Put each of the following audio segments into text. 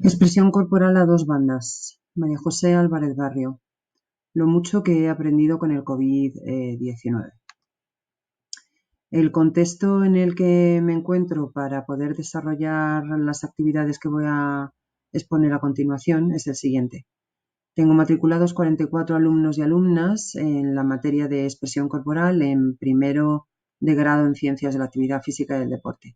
Expresión corporal a dos bandas. María José Álvarez Barrio. Lo mucho que he aprendido con el COVID-19. El contexto en el que me encuentro para poder desarrollar las actividades que voy a exponer a continuación es el siguiente. Tengo matriculados 44 alumnos y alumnas en la materia de expresión corporal en primero de grado en Ciencias de la Actividad Física y del Deporte.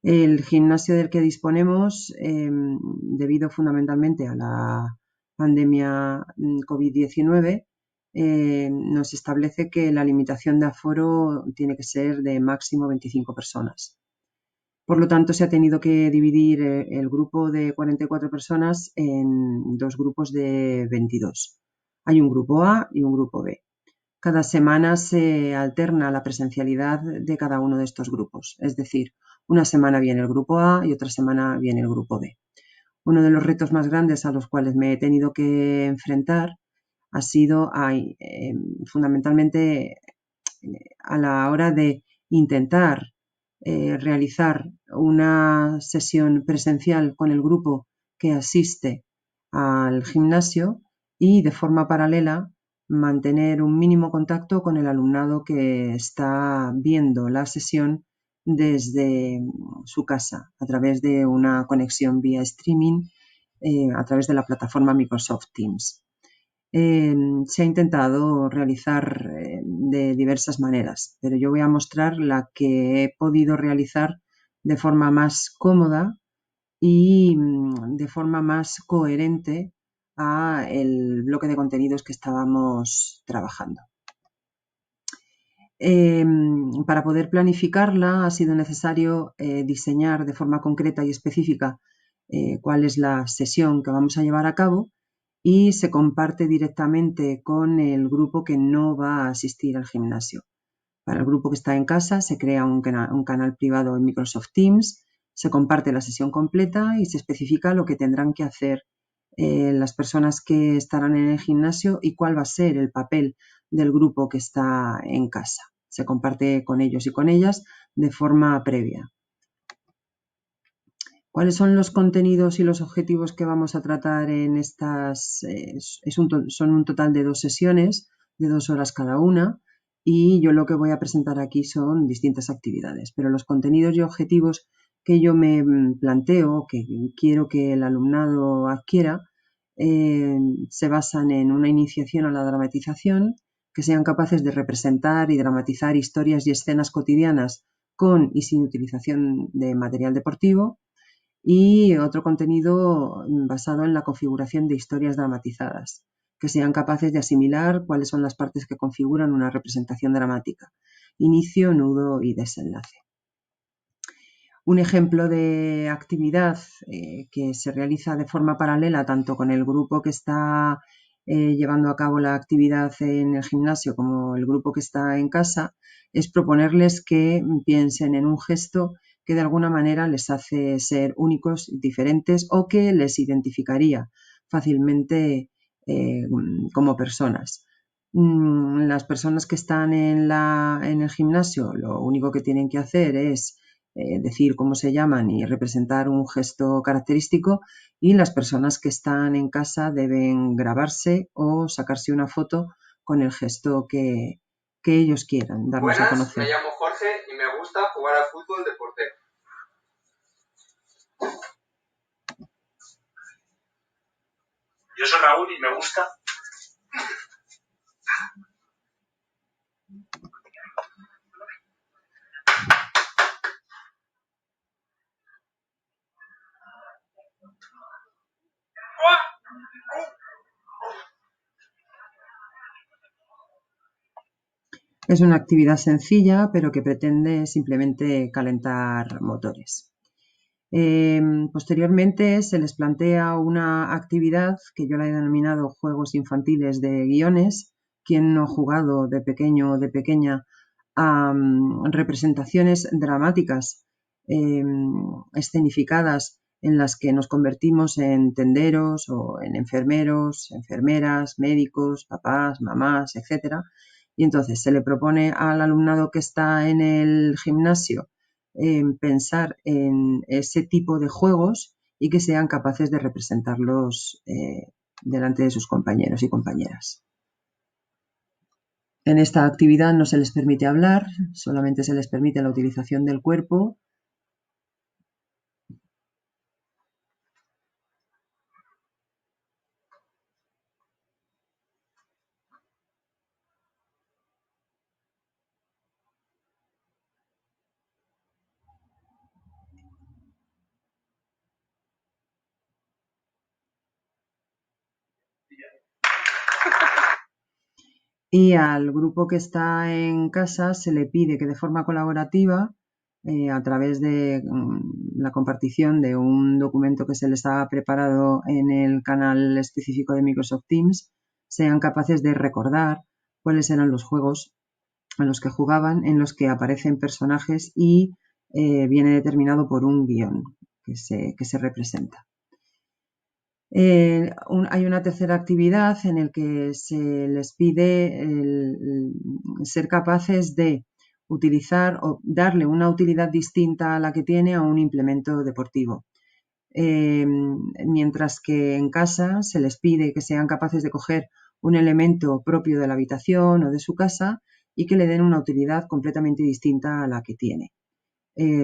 El gimnasio del que disponemos, debido fundamentalmente a la pandemia COVID-19, nos establece que la limitación de aforo tiene que ser de máximo 25 personas. Por lo tanto, se ha tenido que dividir el grupo de 44 personas en dos grupos de 22. Hay un grupo A y un grupo B. Cada semana se alterna la presencialidad de cada uno de estos grupos, es decir, una semana viene el grupo A y otra semana viene el grupo B. Uno de los retos más grandes a los cuales me he tenido que enfrentar ha sido fundamentalmente a la hora de intentar realizar una sesión presencial con el grupo que asiste al gimnasio y de forma paralela mantener un mínimo contacto con el alumnado que está viendo la sesión desde su casa a través de una conexión vía streaming a través de la plataforma Microsoft Teams. Se ha intentado realizar de diversas maneras, pero yo voy a mostrar la que he podido realizar de forma más cómoda y de forma más coherente a el bloque de contenidos que estábamos trabajando. Para poder planificarla ha sido necesario diseñar de forma concreta y específica cuál es la sesión que vamos a llevar a cabo y se comparte directamente con el grupo que no va a asistir al gimnasio. Para el grupo que está en casa se crea un canal privado en Microsoft Teams, se comparte la sesión completa y se especifica lo que tendrán que hacer las personas que estarán en el gimnasio y cuál va a ser el papel del grupo que está en casa. Se comparte con ellos y con ellas de forma previa. ¿Cuáles son los contenidos y los objetivos que vamos a tratar en estas? Son un total de 2 sesiones, de 2 horas cada una, y yo lo que voy a presentar aquí son distintas actividades, pero los contenidos y objetivos que yo me planteo, que quiero que el alumnado adquiera, se basan en una iniciación a la dramatización, que sean capaces de representar y dramatizar historias y escenas cotidianas con y sin utilización de material deportivo, y otro contenido basado en la configuración de historias dramatizadas, que sean capaces de asimilar cuáles son las partes que configuran una representación dramática: inicio, nudo y desenlace. Un ejemplo de actividad que se realiza de forma paralela tanto con el grupo que está llevando a cabo la actividad en el gimnasio como el grupo que está en casa es proponerles que piensen en un gesto que de alguna manera les hace ser únicos, diferentes o que les identificaría fácilmente como personas. Las personas que están en el gimnasio lo único que tienen que hacer es decir cómo se llaman y representar un gesto característico, y las personas que están en casa deben grabarse o sacarse una foto con el gesto que ellos quieran darnos a conocer. Me llamo Jorge y me gusta jugar al fútbol de portero. Yo soy Raúl y me gusta. Es una actividad sencilla, pero que pretende simplemente calentar motores. Posteriormente se les plantea una actividad que yo la he denominado juegos infantiles de guiones. Quien no ha jugado de pequeño o de pequeña a representaciones dramáticas escenificadas en las que nos convertimos en tenderos o en enfermeros, enfermeras, médicos, papás, mamás, etcétera. Y entonces se le propone al alumnado que está en el gimnasio pensar en ese tipo de juegos y que sean capaces de representarlos delante de sus compañeros y compañeras. En esta actividad no se les permite hablar, solamente se les permite la utilización del cuerpo. Y al grupo que está en casa se le pide que de forma colaborativa, a través de la compartición de un documento que se les ha preparado en el canal específico de Microsoft Teams, sean capaces de recordar cuáles eran los juegos a los que jugaban, en los que aparecen personajes y viene determinado por un guión que se representa. Hay una tercera actividad en la que se les pide ser capaces de utilizar o darle una utilidad distinta a la que tiene a un implemento deportivo. Mientras que en casa se les pide que sean capaces de coger un elemento propio de la habitación o de su casa y que le den una utilidad completamente distinta a la que tiene.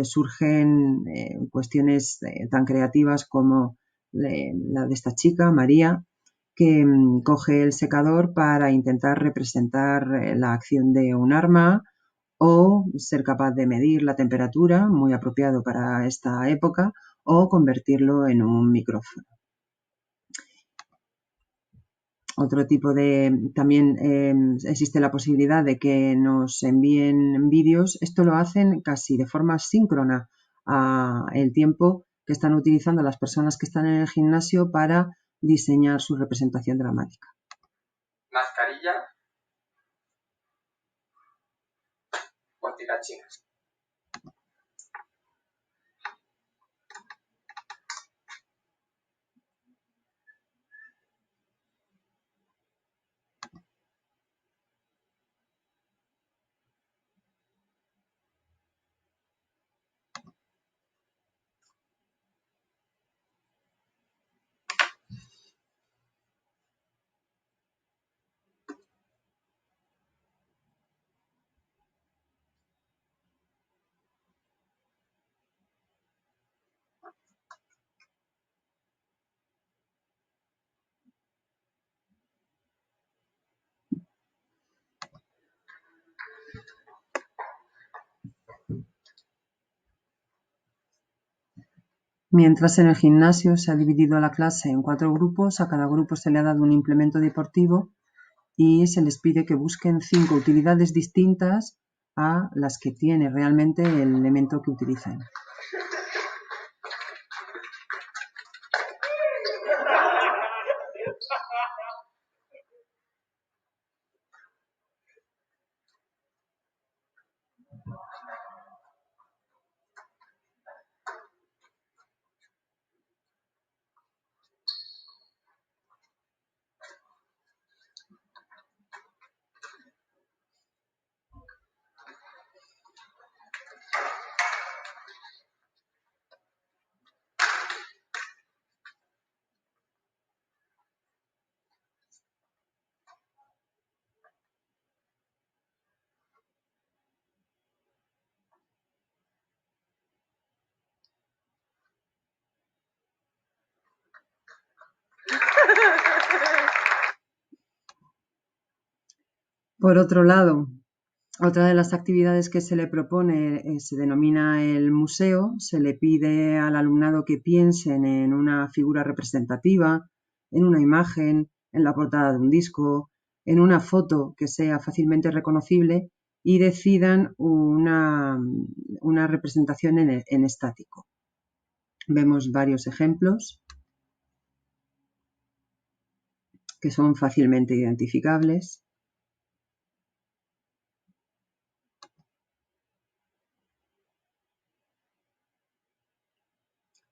Surgen cuestiones tan creativas como la de esta chica, María, que coge el secador para intentar representar la acción de un arma o ser capaz de medir la temperatura, muy apropiado para esta época, o convertirlo en un micrófono. Otro tipo de... También existe la posibilidad de que nos envíen vídeos. Esto lo hacen casi de forma síncrona al tiempo que están utilizando las personas que están en el gimnasio para diseñar su representación dramática. Mascarilla o anticachinas. Mientras en el gimnasio se ha dividido la clase en 4 grupos, a cada grupo se le ha dado un implemento deportivo y se les pide que busquen 5 utilidades distintas a las que tiene realmente el elemento que utilizan. Por otro lado, otra de las actividades que se le propone se denomina el museo. Se le pide al alumnado que piensen en una figura representativa, en una imagen, en la portada de un disco, en una foto que sea fácilmente reconocible y decidan una representación en estático. Vemos varios ejemplos que son fácilmente identificables.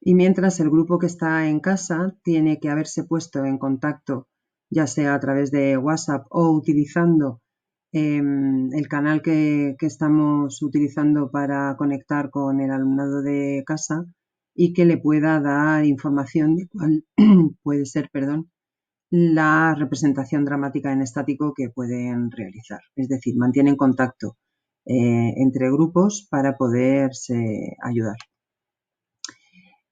Y mientras el grupo que está en casa tiene que haberse puesto en contacto, ya sea a través de WhatsApp o utilizando el canal que estamos utilizando para conectar con el alumnado de casa, y que le pueda dar información de cuál puede ser, la representación dramática en estático que pueden realizar. Es decir, mantienen contacto entre grupos para poderse ayudar.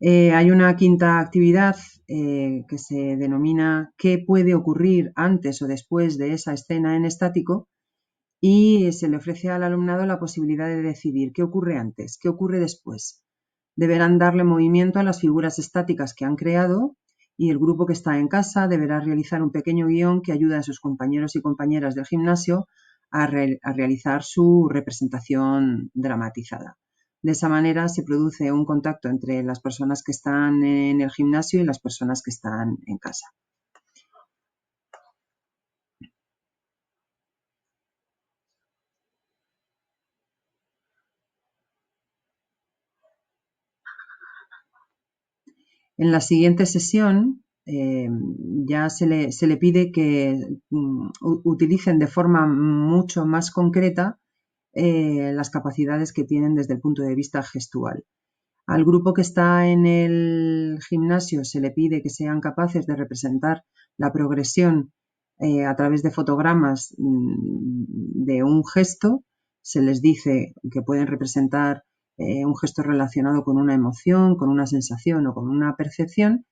Hay una quinta actividad que se denomina ¿qué puede ocurrir antes o después de esa escena en estático? Y se le ofrece al alumnado la posibilidad de decidir qué ocurre antes, qué ocurre después. Deberán darle movimiento a las figuras estáticas que han creado y el grupo que está en casa deberá realizar un pequeño guión que ayude a sus compañeros y compañeras del gimnasio a realizar su representación dramatizada. De esa manera se produce un contacto entre las personas que están en el gimnasio y las personas que están en casa. En la siguiente sesión ya se le pide que utilicen de forma mucho más concreta las capacidades que tienen desde el punto de vista gestual. Al grupo que está en el gimnasio se le pide que sean capaces de representar la progresión a través de fotogramas de un gesto. Se les dice que pueden representar un gesto relacionado con una emoción, con una sensación o con una percepción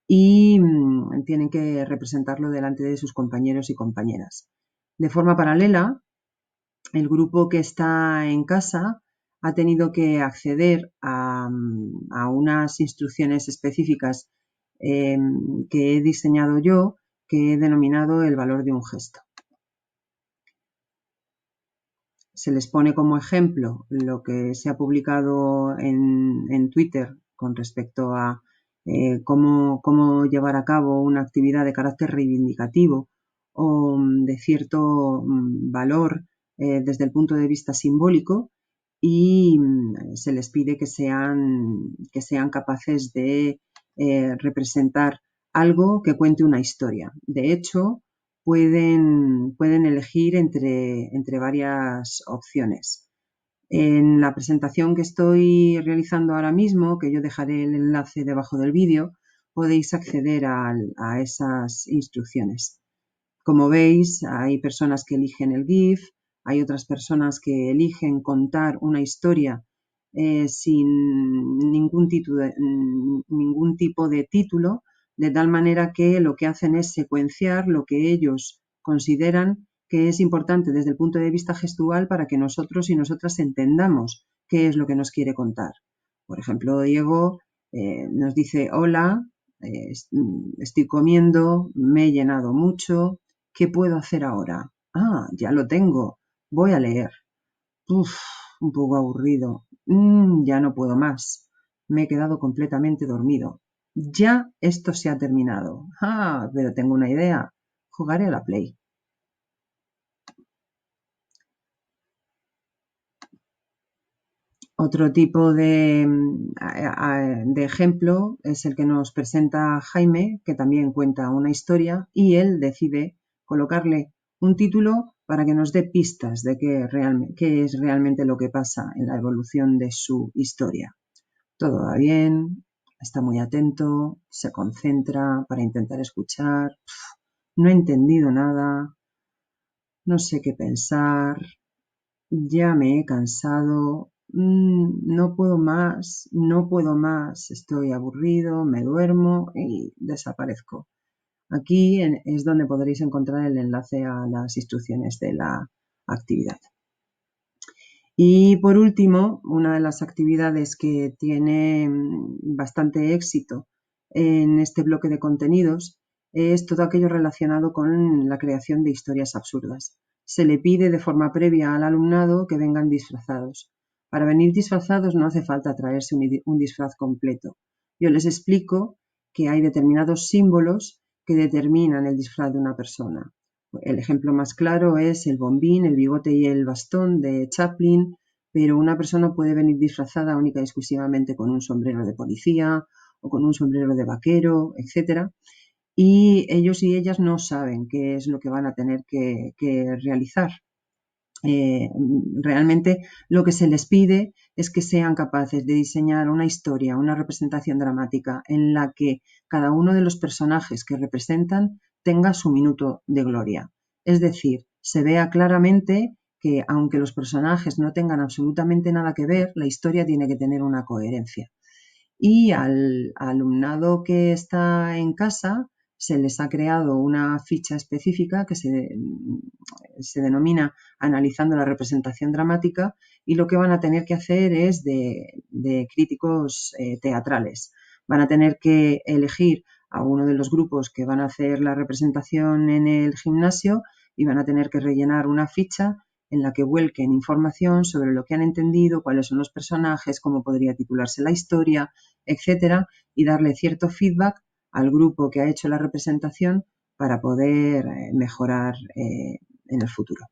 y tienen que representarlo delante de sus compañeros y compañeras. De forma paralela, el grupo que está en casa ha tenido que acceder a unas instrucciones específicas que he diseñado yo, que he denominado el valor de un gesto. Se les pone como ejemplo lo que se ha publicado en Twitter con respecto a cómo llevar a cabo una actividad de carácter reivindicativo o de cierto valor desde el punto de vista simbólico, y se les pide que sean capaces de representar algo que cuente una historia. De hecho, pueden elegir entre varias opciones. En la presentación que estoy realizando ahora mismo, que yo dejaré el enlace debajo del vídeo, podéis acceder a esas instrucciones. Como veis, hay personas que eligen el GIF, hay otras personas que eligen contar una historia sin ningún tipo de título, de tal manera que lo que hacen es secuenciar lo que ellos consideran que es importante desde el punto de vista gestual para que nosotros y nosotras entendamos qué es lo que nos quiere contar. Por ejemplo, Diego nos dice: hola, estoy comiendo, me he llenado mucho, ¿qué puedo hacer ahora? Ah, ya lo tengo, voy a leer. Uf, un poco aburrido. Ya no puedo más. Me he quedado completamente dormido. Ya esto se ha terminado. Ah, pero tengo una idea. Jugaré a la Play. Otro tipo de ejemplo es el que nos presenta Jaime, que también cuenta una historia y él decide colocarle un título para que nos dé pistas de qué es realmente lo que pasa en la evolución de su historia. Todo va bien, está muy atento, se concentra para intentar escuchar. No he entendido nada, no sé qué pensar, ya me he cansado, no puedo más, estoy aburrido, me duermo y desaparezco. Aquí es donde podréis encontrar el enlace a las instrucciones de la actividad. Y por último, una de las actividades que tiene bastante éxito en este bloque de contenidos es todo aquello relacionado con la creación de historias absurdas. Se le pide de forma previa al alumnado que vengan disfrazados. Para venir disfrazados no hace falta traerse un disfraz completo. Yo les explico que hay determinados símbolos que determinan el disfraz de una persona. El ejemplo más claro es el bombín, el bigote y el bastón de Chaplin, pero una persona puede venir disfrazada única y exclusivamente con un sombrero de policía o con un sombrero de vaquero, etc. Y ellos y ellas no saben qué es lo que van a tener que realizar. realmente lo que se les pide es que sean capaces de diseñar una historia, una representación dramática en la que cada uno de los personajes que representan tenga su minuto de gloria. Es decir, se vea claramente que aunque los personajes no tengan absolutamente nada que ver, la historia tiene que tener una coherencia. Y al alumnado que está en casa se les ha creado una ficha específica que se denomina Analizando la representación dramática, y lo que van a tener que hacer es de críticos teatrales. Van a tener que elegir a uno de los grupos que van a hacer la representación en el gimnasio y van a tener que rellenar una ficha en la que vuelquen información sobre lo que han entendido, cuáles son los personajes, cómo podría titularse la historia, etcétera, y darle cierto feedback al grupo que ha hecho la representación para poder mejorar en el futuro.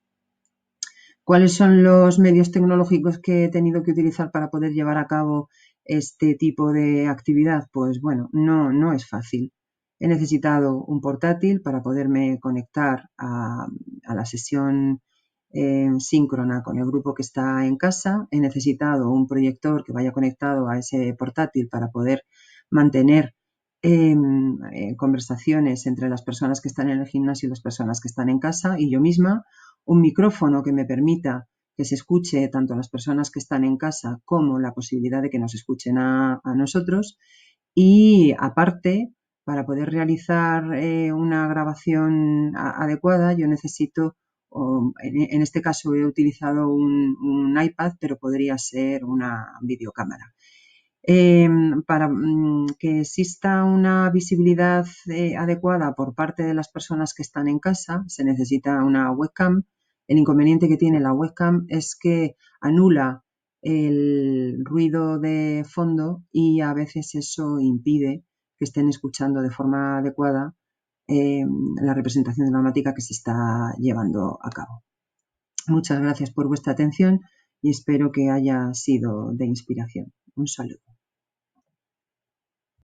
¿Cuáles son los medios tecnológicos que he tenido que utilizar para poder llevar a cabo este tipo de actividad? Pues bueno, no es fácil. He necesitado un portátil para poderme conectar a la sesión síncrona con el grupo que está en casa. He necesitado un proyector que vaya conectado a ese portátil para poder mantener conversaciones entre las personas que están en el gimnasio y las personas que están en casa, y yo misma, un micrófono que me permita que se escuche tanto a las personas que están en casa como la posibilidad de que nos escuchen a nosotros. Y aparte, para poder realizar una grabación adecuada, yo necesito, en este caso he utilizado un iPad, pero podría ser una videocámara. Para que exista una visibilidad adecuada por parte de las personas que están en casa, se necesita una webcam. El inconveniente que tiene la webcam es que anula el ruido de fondo y a veces eso impide que estén escuchando de forma adecuada la representación dramática que se está llevando a cabo. Muchas gracias por vuestra atención y espero que haya sido de inspiración. Un saludo.